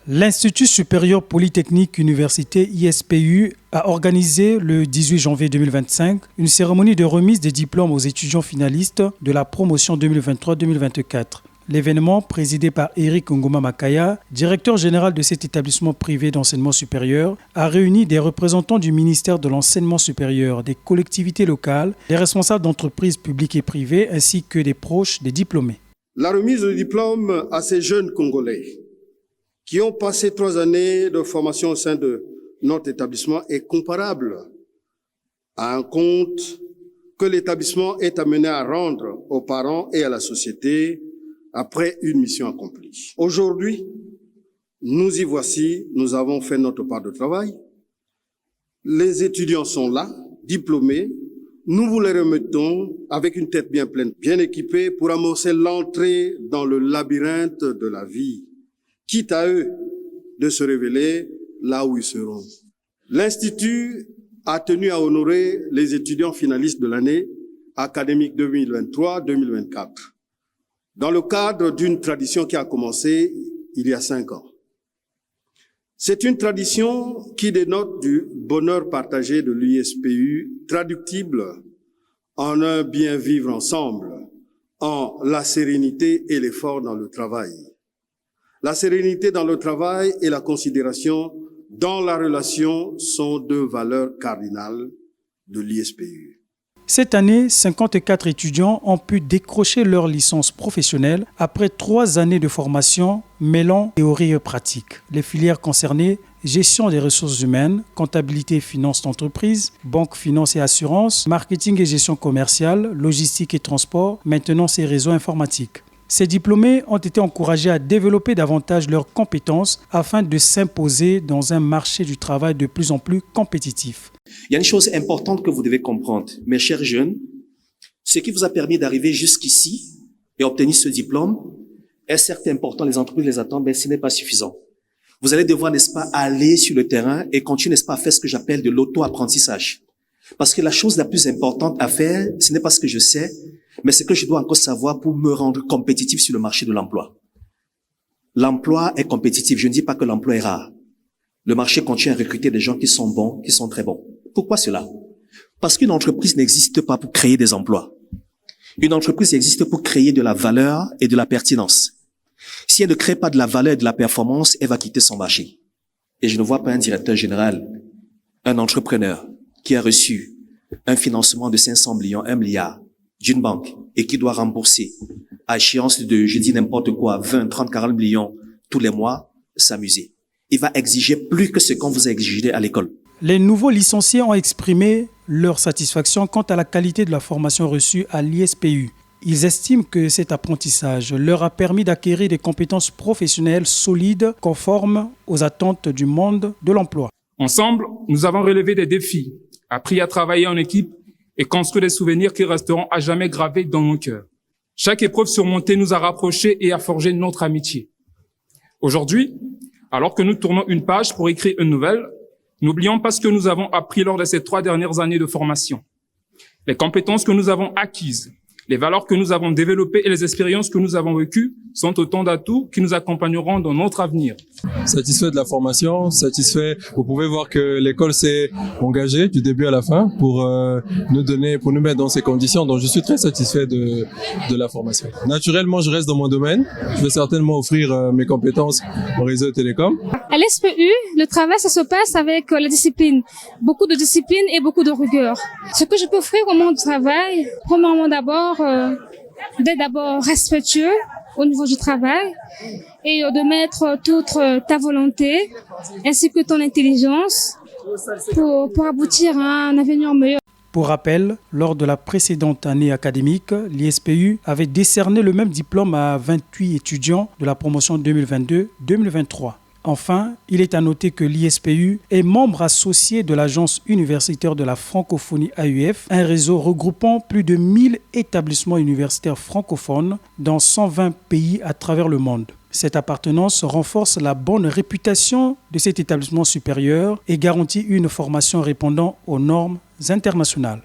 L'Institut supérieur polytechnique université ISPU a organisé le 18 janvier 2025 une cérémonie de remise des diplômes aux étudiants finalistes de la promotion 2023-2024. L'événement, présidé par Eric Ngoma Makaya, directeur général de cet établissement privé d'enseignement supérieur, a réuni des représentants du ministère de l'enseignement supérieur, des collectivités locales, des responsables d'entreprises publiques et privées, ainsi que des proches des diplômés. La remise de diplôme à ces jeunes Congolais qui ont passé 3 années de formation au sein de notre établissement est comparable à un compte que l'établissement est amené à rendre aux parents et à la société après une mission accomplie. Aujourd'hui, nous y voici, nous avons fait notre part de travail. Les étudiants sont là, diplômés. Nous vous les remettons avec une tête bien pleine, bien équipée pour amorcer l'entrée dans le labyrinthe de la vie, quitte à eux de se révéler là où ils seront. L'Institut a tenu à honorer les étudiants finalistes de l'année académique 2023-2024. Dans le cadre d'une tradition qui a commencé il y a 5 ans. C'est une tradition qui dénote du bonheur partagé de l'ISPU, traductible en un bien vivre ensemble, en la sérénité et l'effort dans le travail. La sérénité dans le travail et la considération dans la relation sont 2 valeurs cardinales de l'ISPU. Cette année, 54 étudiants ont pu décrocher leur licence professionnelle après 3 années de formation mêlant théorie et pratique. Les filières concernées, gestion des ressources humaines, comptabilité et finances d'entreprise, banque, finance et assurance, marketing et gestion commerciale, logistique et transport, maintenance et réseaux informatiques. Ces diplômés ont été encouragés à développer davantage leurs compétences afin de s'imposer dans un marché du travail de plus en plus compétitif. Il y a une chose importante que vous devez comprendre, mes chers jeunes. Ce qui vous a permis d'arriver jusqu'ici et obtenir ce diplôme est certes important, les entreprises les attendent, mais ce n'est pas suffisant. Vous allez devoir, n'est-ce pas, aller sur le terrain et continuer, n'est-ce pas, à faire ce que j'appelle de l'auto-apprentissage. Parce que la chose la plus importante à faire, ce n'est pas ce que je sais, mais ce que je dois encore savoir pour me rendre compétitif sur le marché de l'emploi. L'emploi est compétitif. Je ne dis pas que l'emploi est rare. Le marché continue à recruter des gens qui sont bons, qui sont très bons. Pourquoi cela? Parce qu'une entreprise n'existe pas pour créer des emplois. Une entreprise existe pour créer de la valeur et de la pertinence. Si elle ne crée pas de la valeur et de la performance, elle va quitter son marché. Et je ne vois pas un directeur général, un entrepreneur qui a reçu un financement de 500 millions, 1 milliard d'une banque et qui doit rembourser à échéance de, je dis n'importe quoi, 20, 30, 40 millions tous les mois, s'amuser. Il va exiger plus que ce qu'on vous a exigé à l'école. Les nouveaux licenciés ont exprimé leur satisfaction quant à la qualité de la formation reçue à l'ISPU. Ils estiment que cet apprentissage leur a permis d'acquérir des compétences professionnelles solides conformes aux attentes du monde de l'emploi. Ensemble, nous avons relevé des défis, appris à travailler en équipe et construit des souvenirs qui resteront à jamais gravés dans nos cœurs. Chaque épreuve surmontée nous a rapprochés et a forgé notre amitié. Aujourd'hui, alors que nous tournons une page pour écrire une nouvelle, n'oublions pas ce que nous avons appris lors de ces 3 dernières années de formation. Les compétences que nous avons acquises, les valeurs que nous avons développées et les expériences que nous avons vécues sont autant d'atouts qui nous accompagneront dans notre avenir. Satisfait de la formation, satisfait. Vous pouvez voir que l'école s'est engagée du début à la fin pour nous mettre dans ces conditions. Donc je suis très satisfait de la formation. Naturellement, je reste dans mon domaine. Je vais certainement offrir mes compétences au réseau télécom. À l'SPU, le travail, ça se passe avec la discipline. Beaucoup de discipline et beaucoup de rigueur. Ce que je peux offrir au monde du travail, premièrement d'être d'abord respectueux au niveau du travail et de mettre toute ta volonté ainsi que ton intelligence pour aboutir à un avenir meilleur. Pour rappel, lors de la précédente année académique, l'ISPU avait décerné le même diplôme à 28 étudiants de la promotion 2022-2023. Enfin, il est à noter que l'ISPU est membre associé de l'Agence universitaire de la francophonie AUF, un réseau regroupant plus de 1000 établissements universitaires francophones dans 120 pays à travers le monde. Cette appartenance renforce la bonne réputation de cet établissement supérieur et garantit une formation répondant aux normes internationales.